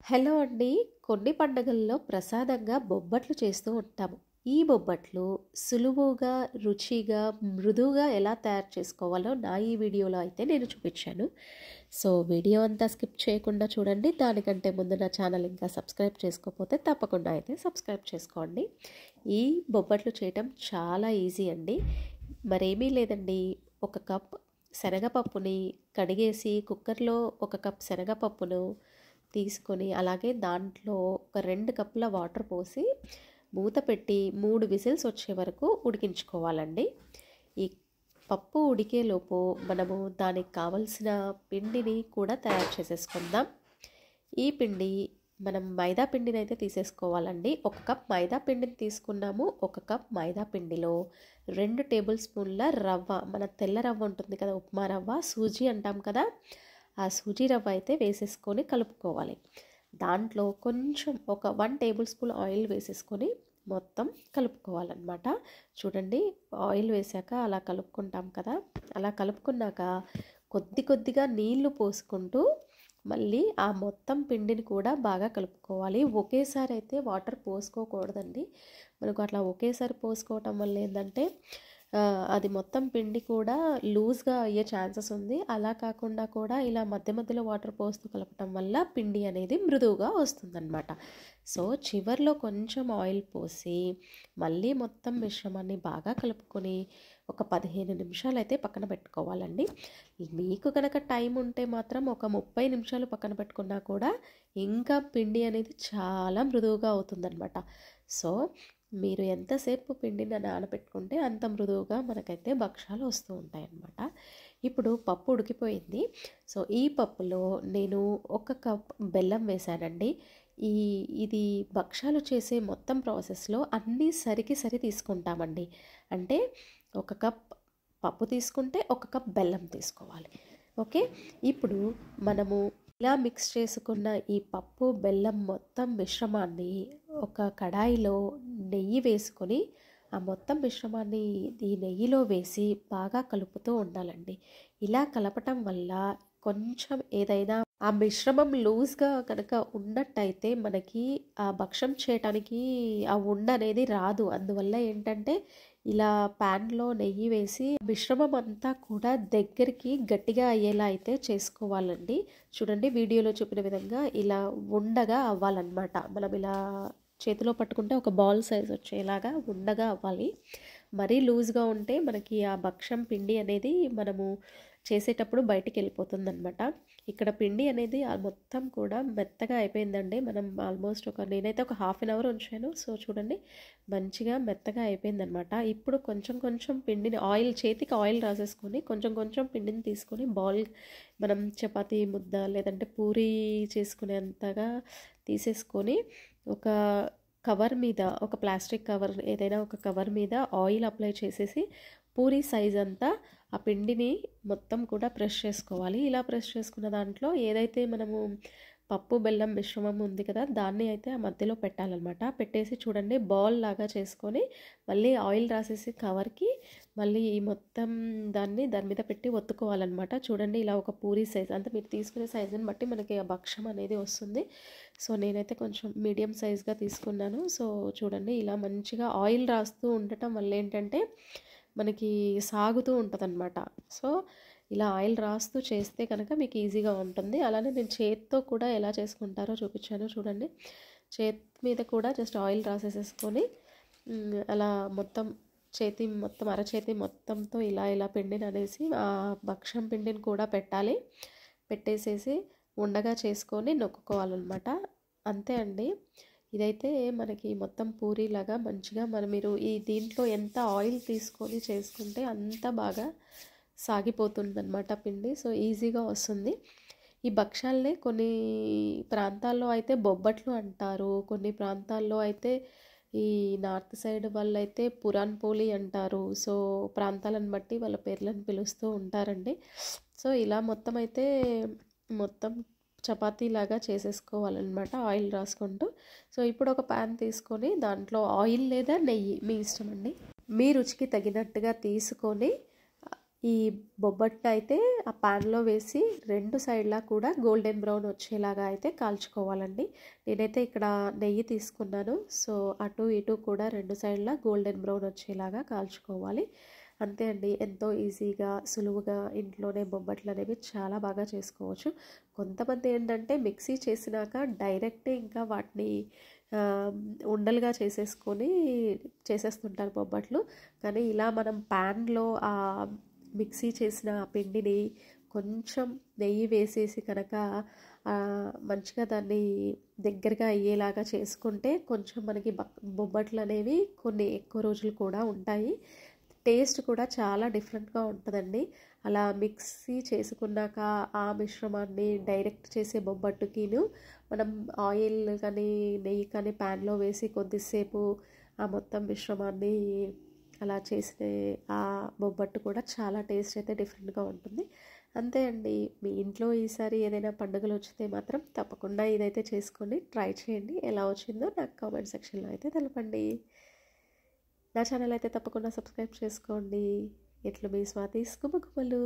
Hello అండి. కొన్ని పండగల్లో ప్రసాదంగా బొబ్బట్లు చేస్తూ ఉంటాము. ఈ బొబ్బట్లు సులువుగా, రుచిగా, మృదువుగా ఎలా తయారు చేసుకోవాలో ఈ వీడియోలో అయితే నేను చూపించాను. సో, వీడియో అంతా స్కిప్ చేయకుండా చూడండి. దానికంటే ముందు నా ఛానల్ ఇంకా సబ్స్క్రైబ్ చేసుకోకపోతే తప్పకుండా అయితే సబ్స్క్రైబ్ చేసుకోండి. ఈ బొబ్బట్లు చేయటం చాలా ఈజీ అండి. మరేమీ లేదండి. ఒక కప్ శనగపప్పుని కడిగేసి కుక్కర్లో ఒక కప్ శనగపప్పును తీసుకొని అలాగే దాంట్లో ఒక 2 కప్పుల వాటర్ పోసి మూత పెట్టి 3 విజిల్స్ వచ్చే వరకు ఉడికించుకోవాలండి. ఈ పప్పు ఉడికేలోపు మనము దానికి కావలసిన పిండిని కూడా తయారు చేసేసుకుందాం. ఈ పిండి మనం మైదా పిండిని అయితే తీసేసుకోవాలండి. 1 కప్ మైదా పిండిని తీసుకున్నాము. 1 కప్ మైదా పిండిలో 2 టేబుల్ స్పూన్ల రవ్వ, మన తెల్ల రవ్వ ఉంటుంది కదా, ఉప్మా రవ్వ, సూజీ అంటాం కదా, ఆ సూజీ రవ్వ అయితే వేసేసుకొని కలుపుకోవాలి. దాంట్లో కొంచెం ఒక 1 టేబుల్ స్పూన్ ఆయిల్ వేసేసుకొని మొత్తం కలుపుకోవాలన్నమాట. చూడండి, ఆయిల్ వేసాక అలా కలుపుకుంటాం కదా, అలా కలుపుకున్నాక కొద్దిగా నీళ్లు పోసుకుంటూ మళ్ళీ ఆ మొత్తం పిండిని కూడా బాగా కలుపుకోవాలి. ఒకేసారి అయితే వాటర్ పోసుకోకూడదండి. మనకు అట్లా ఒకేసారి పోసుకోవటం వల్ల ఏంటంటే అది మొత్తం పిండి కూడా లూజ్గా అయ్యే ఛాన్సెస్ ఉంది. అలా కాకుండా కూడా ఇలా మధ్యలో వాటర్ పోస్తూ కలపటం వల్ల పిండి అనేది మృదువుగా వస్తుందన్నమాట. సో, చివర్లో కొంచెం ఆయిల్ పోసి మళ్ళీ మొత్తం మిశ్రమాన్ని బాగా కలుపుకొని ఒక 15 నిమిషాలు అయితే పక్కన పెట్టుకోవాలండి. మీకు కనుక టైం ఉంటే మాత్రం ఒక 30 నిమిషాలు పక్కన పెట్టుకున్నా కూడా ఇంకా పిండి అనేది చాలా మృదువుగా అవుతుందన్నమాట. సో, మీరు ఎంతసేపు పిండిని నానబెట్టుకుంటే అంత మృదువుగా మనకైతే భక్షాలు వస్తూ ఉంటాయన్నమాట. ఇప్పుడు పప్పు ఉడికిపోయింది. సో, ఈ పప్పులో నేను 1 కప్ బెల్లం వేశానండి. ఇది భక్షాలు చేసే మొత్తం ప్రాసెస్లో అన్నీ సరి తీసుకుంటామండి. అంటే 1 కప్ పప్పు తీసుకుంటే 1 కప్ బెల్లం తీసుకోవాలి. ఓకే, ఇప్పుడు మనము ఇలా మిక్స్ చేసుకున్న ఈ పప్పు బెల్లం మొత్తం మిశ్రమాన్ని ఒక కడాయిలో నెయ్యి వేసుకొని ఆ మొత్తం మిశ్రమాన్ని ఈ నెయ్యిలో వేసి బాగా కలుపుతూ ఉండాలండి. ఇలా కలపటం వల్ల కొంచెం ఏదైనా ఆ మిశ్రమం లూజ్గా కనుక ఉన్నట్టయితే మనకి ఆ భక్షం చేయటానికి ఆ ఉండ అనేది రాదు. అందువల్ల ఏంటంటే ఇలా ప్యాన్లో నెయ్యి వేసి మిశ్రమం అంతా కూడా దగ్గరికి గట్టిగా అయ్యేలా అయితే చేసుకోవాలండి. చూడండి, వీడియోలో చూపిన విధంగా ఇలా ఉండగా అవ్వాలన్నమాట. మనం ఇలా చేతిలో పట్టుకుంటే ఒక బాల్ సైజ్ వచ్చేలాగా ఉండగా అవ్వాలి. మరీ లూజ్గా ఉంటే మనకి ఆ భక్షం పిండి అనేది మనము చేసేటప్పుడు బయటికి వెళ్ళిపోతుందన్నమాట. ఇక్కడ పిండి అనేది మొత్తం కూడా మెత్తగా అయిపోయిందండి. మనం ఆల్మోస్ట్ నేనైతే ఒక ½ అన్ అవర్ ఉంచాను. సో, చూడండి, మంచిగా మెత్తగా అయిపోయిందనమాట. ఇప్పుడు కొంచెం పిండిని చేతికి ఆయిల్ రాసేసుకొని కొంచెం పిండిని తీసుకొని బాల్, మనం చపాతీ ముద్ద లేదంటే పూరీ చేసుకునేంతగా తీసేసుకొని ఒక కవర్ మీద, ఒక ప్లాస్టిక్ కవర్, ఏదైనా ఒక కవర్ మీద ఆయిల్ అప్లై చేసేసి పూరీ సైజ్ అంతా ఆ పిండిని మొత్తం కూడా ప్రెస్ చేసుకోవాలి. ఇలా ప్రెస్ చేసుకున్న దాంట్లో ఏదైతే మనము పప్పు బెల్లం మిశ్రమం ఉంది కదా, దాన్ని అయితే ఆ మధ్యలో పెట్టాలన్నమాట. పెట్టేసి చూడండి, బాల్ లాగా చేసుకొని మళ్ళీ ఆయిల్ రాసేసి కవర్కి మళ్ళీ ఈ మొత్తం దాని మీద పెట్టి ఒత్తుకోవాలన్నమాట. చూడండి, ఇలా ఒక పూరీ సైజ్, అంటే మీరు తీసుకునే సైజుని బట్టి మనకి ఆ భక్షం అనేది వస్తుంది. సో, నేనైతే కొంచెం మీడియం సైజ్గా తీసుకున్నాను. సో, చూడండి, ఇలా మంచిగా ఆయిల్ రాస్తూ ఉండటం వల్ల ఏంటంటే మనకి సాగుతూ ఉంటుందన్నమాట. సో, ఇలా ఆయిల్ రాస్తూ చేస్తే కనుక మీకు ఈజీగా ఉంటుంది. అలానే నేను చేత్తో కూడా ఎలా చేసుకుంటారో చూపించాను. చూడండి, చేతి మీద కూడా జస్ట్ ఆయిల్ రాసేసేసుకొని అలా మొత్తం అరచేతి మొత్తంతో ఇలా పిండిని అనేసి ఆ భక్షం పిండిని కూడా పెట్టాలి. పెట్టేసేసి ఉండగా చేసుకొని నొక్కుకోవాలన్నమాట. అంతే అండి. ఇదైతే మనకి మొత్తం పూరీలాగా మంచిగా మీరు దీంట్లో ఎంత ఆయిల్ తీసుకొని చేసుకుంటే అంత బాగా సాగిపోతుందన్నమాట పిండి. సో, ఈజీగా వస్తుంది. ఈ భక్షాలనే కొన్ని ప్రాంతాల్లో అయితే బొబ్బట్లు అంటారు. కొన్ని ప్రాంతాల్లో అయితే ఈ నార్త్ సైడ్ వాళ్ళైతే పురాన్ పోలి అంటారు. సో, ప్రాంతాలను బట్టి వాళ్ళ పేర్లను పిలుస్తూ ఉంటారండి. సో, ఇలా మొత్తం చపాతీలాగా చేసేసుకోవాలన్నమాట ఆయిల్ రాసుకుంటూ. సో, ఇప్పుడు ఒక ప్యాన్ తీసుకొని దాంట్లో ఆయిల్ లేదా నెయ్యి, మీ ఇష్టం అండి, మీ రుచికి తగినట్టుగా తీసుకొని ఈ బొబ్బట్టు అయితే ఆ ప్యాన్లో వేసి 2 సైడ్లా కూడా గోల్డెన్ బ్రౌన్ వచ్చేలాగా అయితే కాల్చుకోవాలండి. నేనైతే ఇక్కడ నెయ్యి తీసుకున్నాను. సో అటు ఇటు కూడా 2 సైడ్లా గోల్డెన్ బ్రౌన్ వచ్చేలాగా కాల్చుకోవాలి. అంతే అండి, ఎంతో ఈజీగా సులువుగా ఇంట్లోనే బొబ్బట్లు అనేవి చాలా బాగా చేసుకోవచ్చు. కొంతమంది ఏంటంటే మిక్సీ చేసినాక డైరెక్ట్ ఇంకా వాటిని ఉండలుగా చేసేస్తుంటారు బొబ్బట్లు. కానీ ఇలా మనం ప్యాన్లో మిక్సీ చేసిన పిండిని కొంచెం నెయ్యి వేసేసి కనుక మంచిగా దాన్ని దగ్గరగా అయ్యేలాగా చేసుకుంటే కొంచెం మనకి బొబ్బట్లు అనేవి కొన్ని ఎక్కువ రోజులు కూడా ఉంటాయి. టేస్ట్ కూడా చాలా డిఫరెంట్గా ఉంటుందండి. అలా మిక్సీ చేసుకున్నాక ఆ మిశ్రమాన్ని డైరెక్ట్ చేసే బొబ్బట్టుకిను మనం ఆయిల్ కానీ నెయ్యి కానీ ప్యాన్లో వేసి కొద్దిసేపు ఆ మొత్తం మిశ్రమాన్ని అలా చేసే ఆ బొబ్బట్టు కూడా చాలా టేస్ట్ అయితే డిఫరెంట్గా ఉంటుంది. అంతే అండి, మీ ఇంట్లో ఈసారి ఏదైనా పండుగలు వచ్చితే మాత్రం తప్పకుండా ఇదైతే చేసుకొని ట్రై చేయండి. ఎలా వచ్చిందో నాకు కామెంట్ సెక్షన్లో అయితే తెలపండి. నా ఛానల్ అయితే తప్పకుండా సబ్స్క్రైబ్ చేసుకోండి. ఇట్లు మీ స్వాతి గుమగుమలు.